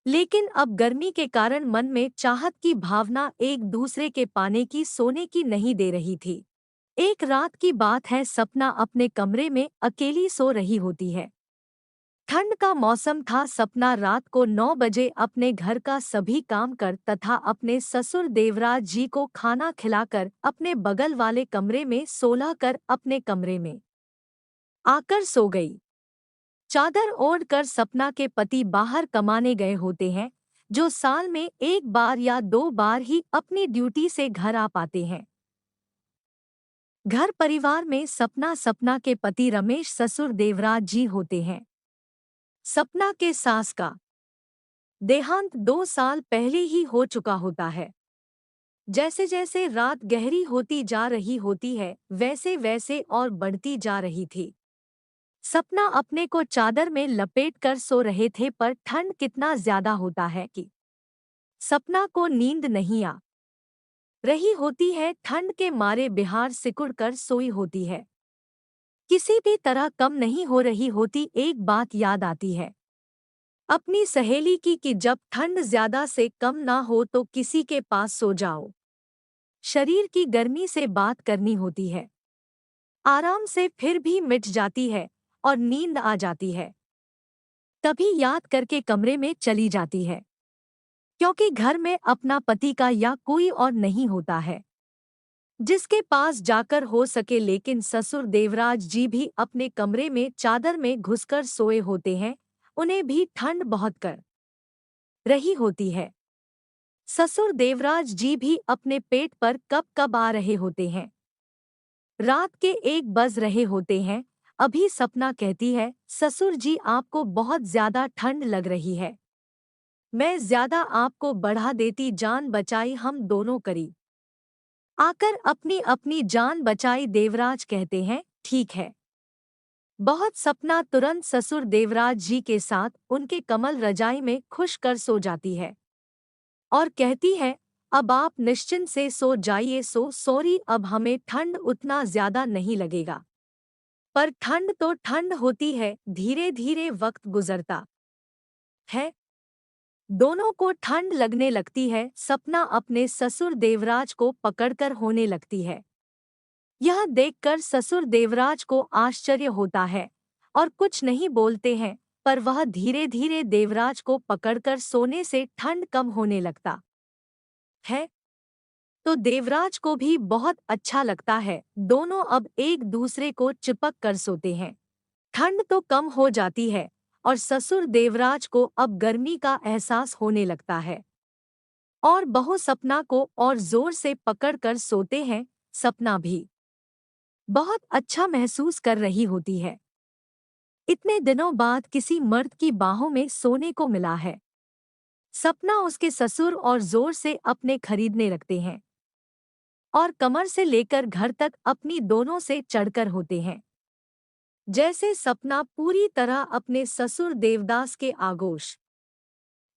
लेकिन अब गर्मी के कारण मन में चाहत की भावना एक दूसरे के पाने की सोने की नहीं दे रही थी। एक रात की बात है, सपना अपने कमरे में अकेली सो रही होती है। ठंड का मौसम था। सपना रात को 9 बजे अपने घर का सभी काम कर तथा अपने ससुर देवराज जी को खाना खिलाकर अपने बगल वाले कमरे में सोलह कर अपने कमरे में आकर सो गई। चादर ओढ़कर सपना के पति बाहर कमाने गए होते हैं, जो साल में एक बार या 2 बार ही अपनी ड्यूटी से घर आ पाते हैं। घर परिवार में सपना के पति रमेश ससुर देवराज जी होते हैं। सपना के सास का देहांत 2 साल पहले ही हो चुका होता है। जैसे जैसे रात गहरी होती जा रही होती है, वैसे वैसे और बढ़ती जा रही थी। सपना अपने को चादर में लपेट कर सो रहे थे, पर ठंड कितना ज्यादा होता है कि सपना को नींद नहीं आ रही होती है। ठंड के मारे बिहार सिकुड़ कर सोई होती है। किसी भी तरह कम नहीं हो रही होती। एक बात याद आती है अपनी सहेली की कि जब ठंड ज्यादा से कम ना हो तो किसी के पास सो जाओ। शरीर की गर्मी से बात करनी होती है, आराम से फिर भी मिट जाती है और नींद आ जाती है। तभी याद करके कमरे में चली जाती है, क्योंकि घर में अपना पति का या कोई और नहीं होता है जिसके पास जाकर हो सके। लेकिन ससुर देवराज जी भी अपने कमरे में चादर में घुसकर सोए होते हैं। उन्हें भी ठंड बहुत कर रही होती है। ससुर देवराज जी भी अपने पेट पर कब कब आ रहे होते हैं। रात के 1 बज रहे होते हैं। अभी सपना कहती है, ससुर जी आपको बहुत ज्यादा ठंड लग रही है, मैं ज्यादा आपको बढ़ा देती, जान बचाई हम दोनों करी आकर अपनी अपनी जान बचाई। देवराज कहते हैं ठीक है। बहुत सपना तुरंत ससुर देवराज जी के साथ उनके कमल रजाई में खुश कर सो जाती है और कहती है, अब आप निश्चिंत से सो जाइए। सॉरी, अब हमें ठंड उतना ज्यादा नहीं लगेगा। पर ठंड तो ठंड होती है, धीरे धीरे वक्त गुजरता है, दोनों को ठंड लगने लगती है। सपना अपने ससुर देवराज को पकड़कर होने लगती है। यह देखकर ससुर देवराज को आश्चर्य होता है और कुछ नहीं बोलते हैं, पर वह धीरे धीरे देवराज को पकड़कर सोने से ठंड कम होने लगता है। तो देवराज को भी बहुत अच्छा लगता है। दोनों अब एक दूसरे को चिपक कर सोते हैं। ठंड तो कम हो जाती है और ससुर देवराज को अब गर्मी का एहसास होने लगता है और बहू सपना को और जोर से पकड़कर सोते हैं। सपना भी बहुत अच्छा महसूस कर रही होती है। इतने दिनों बाद किसी मर्द की बाहों में सोने को मिला है। सपना उसके ससुर और जोर से अपने खरीदने लगते हैं और कमर से लेकर घर तक अपनी दोनों से चढ़कर होते हैं, जैसे सपना पूरी तरह अपने ससुर देवदास के आगोश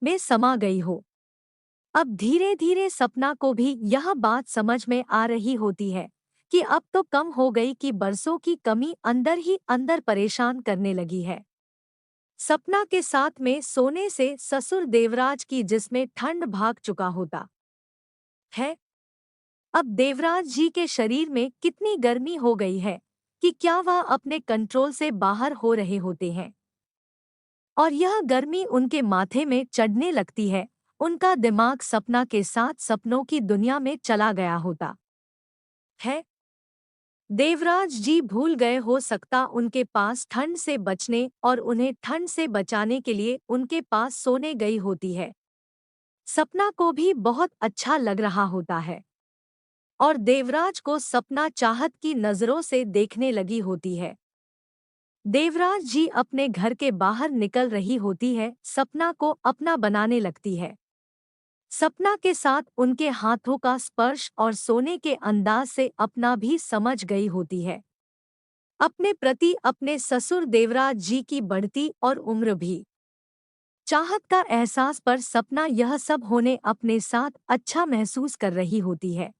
में समा गई हो। अब धीरे धीरे सपना को भी यह बात समझ में आ रही होती है कि अब तो कम हो गई कि बरसों की कमी अंदर ही अंदर परेशान करने लगी है। सपना के साथ में सोने से ससुर देवराज की जिसमें ठंड भाग चुका होता है। अब देवराज जी के शरीर में कितनी गर्मी हो गई है कि क्या वह अपने कंट्रोल से बाहर हो रहे होते हैं और यह गर्मी उनके माथे में चढ़ने लगती है। उनका दिमाग सपना के साथ सपनों की दुनिया में चला गया होता है। देवराज जी भूल गए हो सकता उनके पास ठंड से बचने और उन्हें ठंड से बचाने के लिए उनके पास सोने गई होती है। सपना को भी बहुत अच्छा लग रहा होता है और देवराज को सपना चाहत की नजरों से देखने लगी होती है। देवराज जी अपने घर के बाहर निकल रही होती है, सपना को अपना बनाने लगती है। सपना के साथ उनके हाथों का स्पर्श और सोने के अंदाज से अपना भी समझ गई होती है अपने प्रति अपने ससुर देवराज जी की बढ़ती और उम्र भी चाहत का एहसास पर सपना यह सब होने अपने साथ अच्छा महसूस कर रही होती है।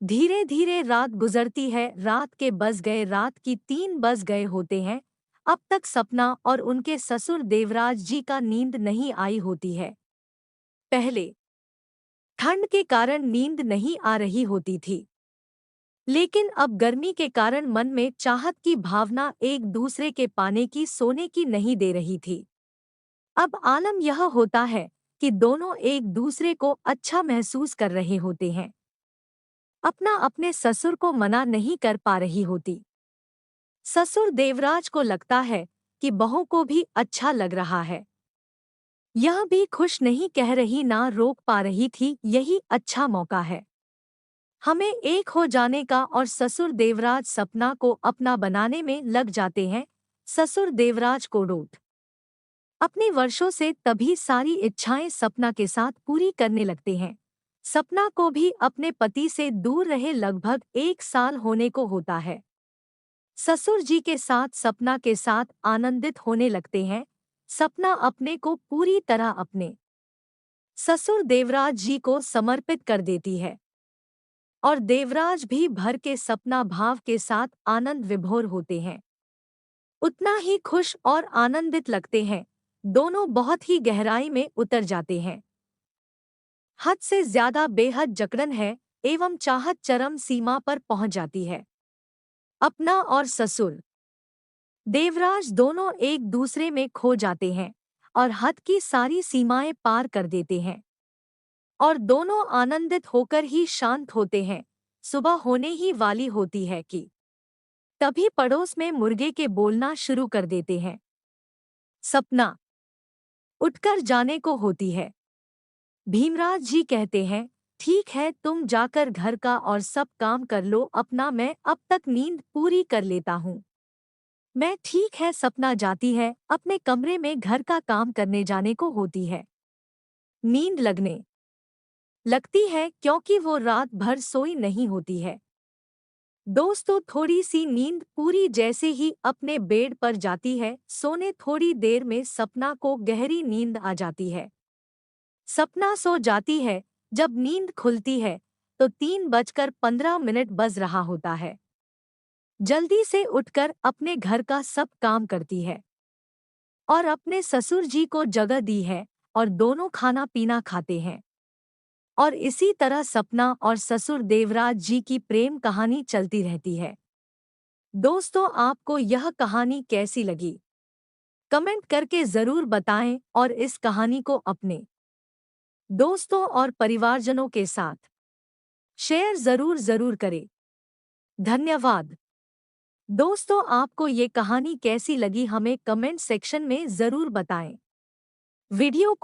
धीरे धीरे रात गुजरती है। रात के बज गए, रात की 3 बज गए होते हैं। अब तक सपना और उनके ससुर देवराज जी का नींद नहीं आई होती है। पहले ठंड के कारण नींद नहीं आ रही होती थी, लेकिन अब गर्मी के कारण मन में चाहत की भावना एक दूसरे के पाने की सोने की नहीं दे रही थी। अब आलम यह होता है कि दोनों एक दूसरे को अच्छा महसूस कर रहे होते हैं। अपना अपने ससुर को मना नहीं कर पा रही होती। ससुर देवराज को लगता है कि बहू को भी अच्छा लग रहा है। यह भी खुश नहीं कह रही, ना रोक पा रही थी, यही अच्छा मौका है हमें एक हो जाने का। और ससुर देवराज सपना को अपना बनाने में लग जाते हैं। ससुर देवराज को डोट अपने वर्षों से तभी सारी इच्छाएं सपना के साथ पूरी करने लगते हैं। सपना को भी अपने पति से दूर रहे लगभग 1 साल होने को होता है। ससुर जी के साथ सपना के साथ आनंदित होने लगते हैं। सपना अपने को पूरी तरह अपने ससुर देवराज जी को समर्पित कर देती है और देवराज भी भर के सपना भाव के साथ आनंद विभोर होते हैं। उतना ही खुश और आनंदित लगते हैं। दोनों बहुत ही गहराई में उतर जाते हैं। हद से ज्यादा बेहद जकड़न है एवं चाहत चरम सीमा पर पहुंच जाती है। अपना और ससुर देवराज दोनों एक दूसरे में खो जाते हैं और हद की सारी सीमाएं पार कर देते हैं और दोनों आनंदित होकर ही शांत होते हैं। सुबह होने ही वाली होती है कि तभी पड़ोस में मुर्गे के बोलना शुरू कर देते हैं। सपना उठकर जाने को होती है। भीमराज जी कहते हैं, ठीक है, तुम जाकर घर का और सब काम कर लो, अपना मैं अब तक नींद पूरी कर लेता हूँ। मैं ठीक है। सपना जाती है अपने कमरे में, घर का काम करने जाने को होती है। नींद लगने लगती है क्योंकि वो रात भर सोई नहीं होती है। दोस्तों, थोड़ी सी नींद पूरी जैसे ही अपने बेड पर जाती है सोने, थोड़ी देर में सपना को गहरी नींद आ जाती है। सपना सो जाती है। जब नींद खुलती है तो 3:15 बज रहा होता है। जल्दी से उठकर अपने घर का सब काम करती है और अपने ससुर जी को जगह दी है और दोनों खाना पीना खाते हैं। और इसी तरह सपना और ससुर देवराज जी की प्रेम कहानी चलती रहती है। दोस्तों, आपको यह कहानी कैसी लगी? कमेंट करके ज़रूर बताएं और इस कहानी को अपने दोस्तों और परिवारजनों के साथ शेयर ज़रूर करें। धन्यवाद। दोस्तों, आपको ये कहानी कैसी लगी हमें कमेंट सेक्शन में ज़रूर बताएं। वीडियो को